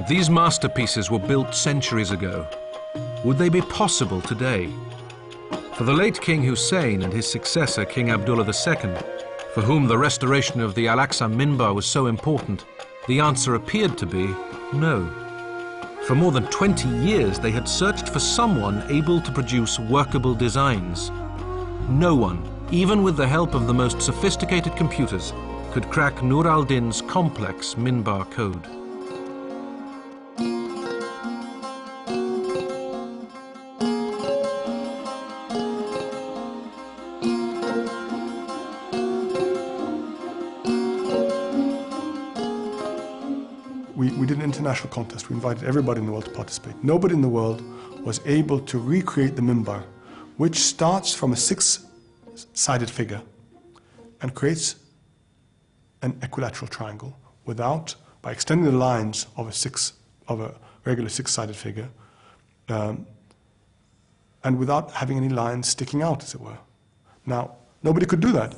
If these masterpieces were built centuries ago, would they be possible today? For the late King Hussein and his successor, King Abdullah II, for whom the restoration of the Al-Aqsa minbar was so important, the answer appeared to be no. For more than 20 years, they had searched for someone able to produce workable designs. No one, even with the help of the most sophisticated computers, could crack Nur al-Din's complex minbar code. We did an international contest. We invited everybody in the world to participate. Nobody in the world was able to recreate the minbar, which starts from a six-sided figure and creates an equilateral triangle by extending the lines of a regular six-sided figure, and without having any lines sticking out, as it were. Now, nobody could do that.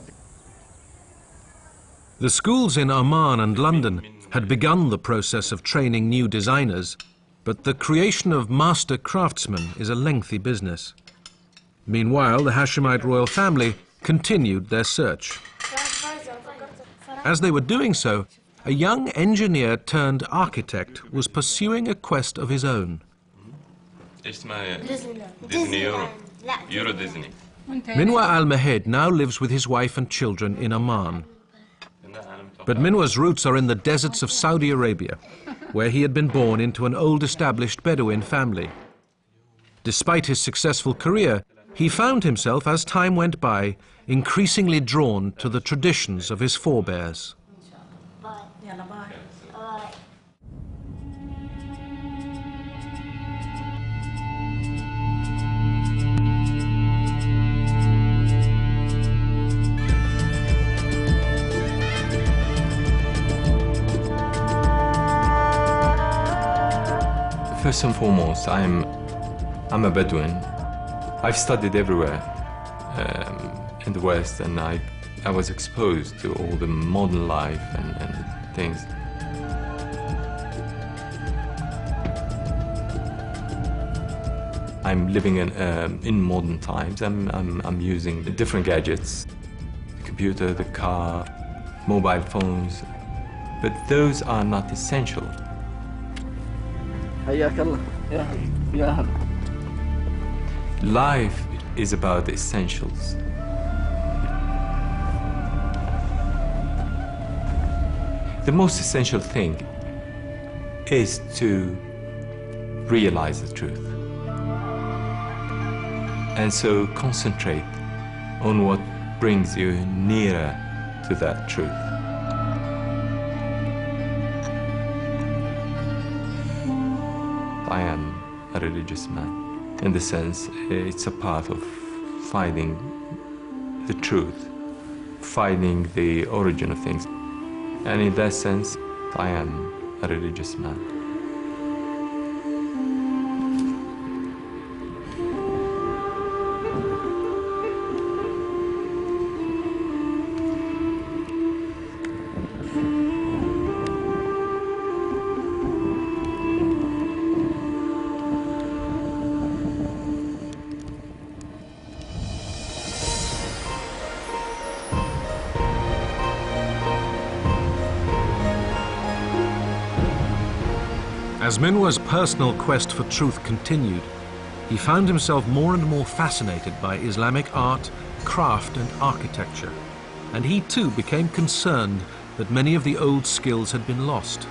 The schools in Oman and London had begun the process of training new designers, but the creation of master craftsmen is a lengthy business. Meanwhile, the Hashemite royal family continued their search. As they were doing so, a young engineer turned architect was pursuing a quest of his own. Minwa al-Mahid now lives with his wife and children in Oman. But Minwa's roots are in the deserts of Saudi Arabia, where he had been born into an old-established Bedouin family. Despite his successful career, he found himself, as time went by, increasingly drawn to the traditions of his forebears. First and foremost, I'm a Bedouin. I've studied everywhere in the West, and I was exposed to all the modern life and things. I'm living in modern times. I'm using different gadgets, the computer, the car, mobile phones, but those are not essential. Life is about the essentials. The most essential thing is to realize the truth. And so concentrate on what brings you nearer to that truth. I am a religious man. In the sense, it's a part of finding the truth, finding the origin of things. And in that sense, I am a religious man. As Minwa's personal quest for truth continued, he found himself more and more fascinated by Islamic art, craft and architecture, and he too became concerned that many of the old skills had been lost.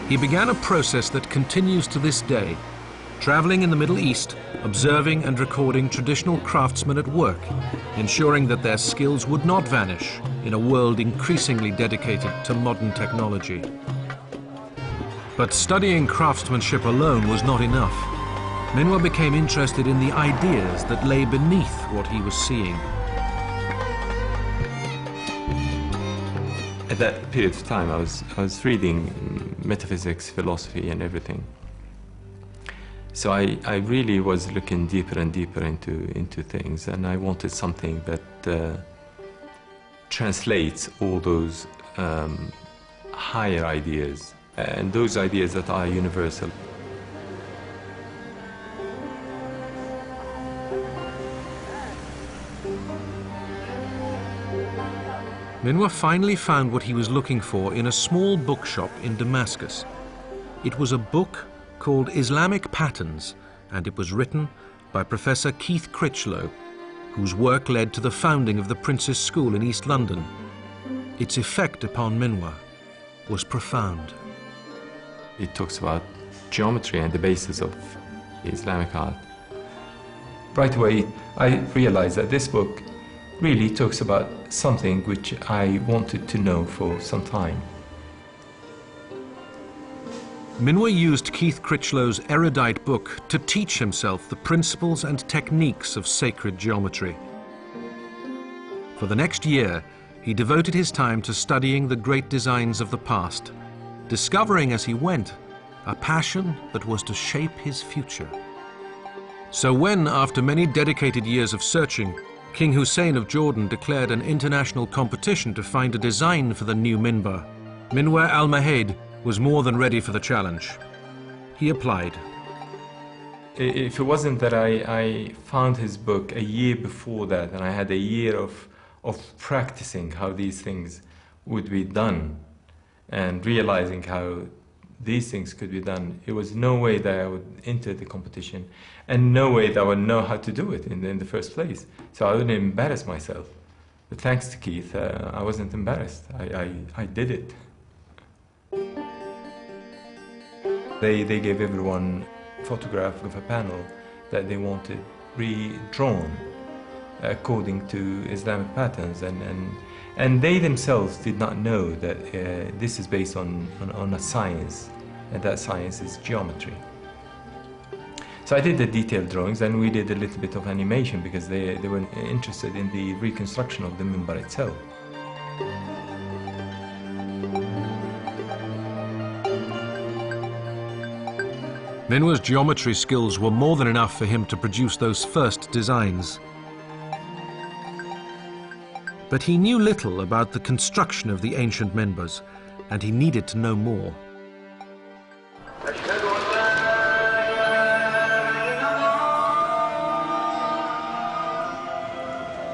He began a process that continues to this day, traveling in the Middle East, observing and recording traditional craftsmen at work, ensuring that their skills would not vanish in a world increasingly dedicated to modern technology. But studying craftsmanship alone was not enough. Minwa became interested in the ideas that lay beneath what he was seeing. At that period of time, I was reading metaphysics, philosophy, and everything. So I really was looking deeper and deeper into things, and I wanted something that translates all those higher ideas, and those ideas that are universal. Minwar finally found what he was looking for in a small bookshop in Damascus. It was a book called Islamic Patterns, and it was written by Professor Keith Critchlow, whose work led to the founding of the Prince's School in East London. Its effect upon Minwar was profound. It talks about geometry and the basis of Islamic art. Right away, I realized that this book really talks about something which I wanted to know for some time. Minwar used Keith Critchlow's erudite book to teach himself the principles and techniques of sacred geometry. For the next year, he devoted his time to studying the great designs of the past, discovering as he went a passion that was to shape his future. So when, after many dedicated years of searching, King Hussein of Jordan declared an international competition to find a design for the new minbar, Minwar al-Mahid was more than ready for the challenge. He applied. If it wasn't that I found his book a year before that, and I had a year of practicing how these things would be done and realizing how these things could be done, it was no way that I would enter the competition, and no way that I would know how to do it in the first place. So I wouldn't embarrass myself. But thanks to Keith, I wasn't embarrassed. I did it. They gave everyone a photograph of a panel that they wanted redrawn according to Islamic patterns, and they themselves did not know that this is based on a science, and that science is geometry. So I did the detailed drawings, and we did a little bit of animation because they were interested in the reconstruction of the minbar itself. Minwar's geometry skills were more than enough for him to produce those first designs. But he knew little about the construction of the ancient minbars, and he needed to know more.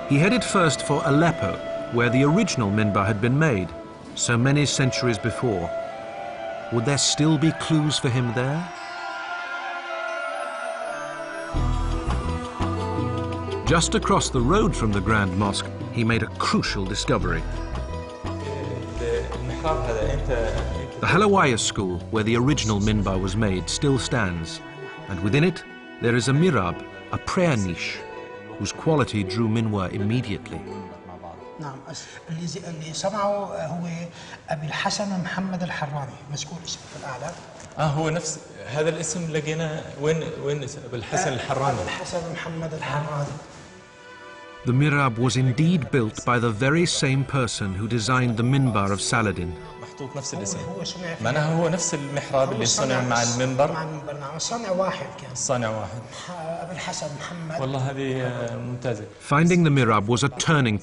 He headed first for Aleppo, where the original minbar had been made, so many centuries before. Would there still be clues for him there? Just across the road from the Grand Mosque, he made a crucial discovery. The Halawaya school, where the original minbar was made, still stands, and within it there is a mihrab, a prayer niche, whose quality drew Minwar immediately. نعم اللي صنعه هو أبي الحسن محمد الحراني مذكور اسمه في الأعلى. هو نفس هذا الاسم لقيناه وين أبي الحسن الحراني. أبي الحسن محمد الحراني. The mihrab was indeed built by the very same person who designed the minbar of Saladin. محطوط نفس الاسم. معناها هو نفس المحراب اللي صنع مع المنبر. مع المنبر نعم الصنع واحد كان. الصنع واحد. أبي الحسن محمد. والله هذه ممتازة. Finding the mihrab was a turning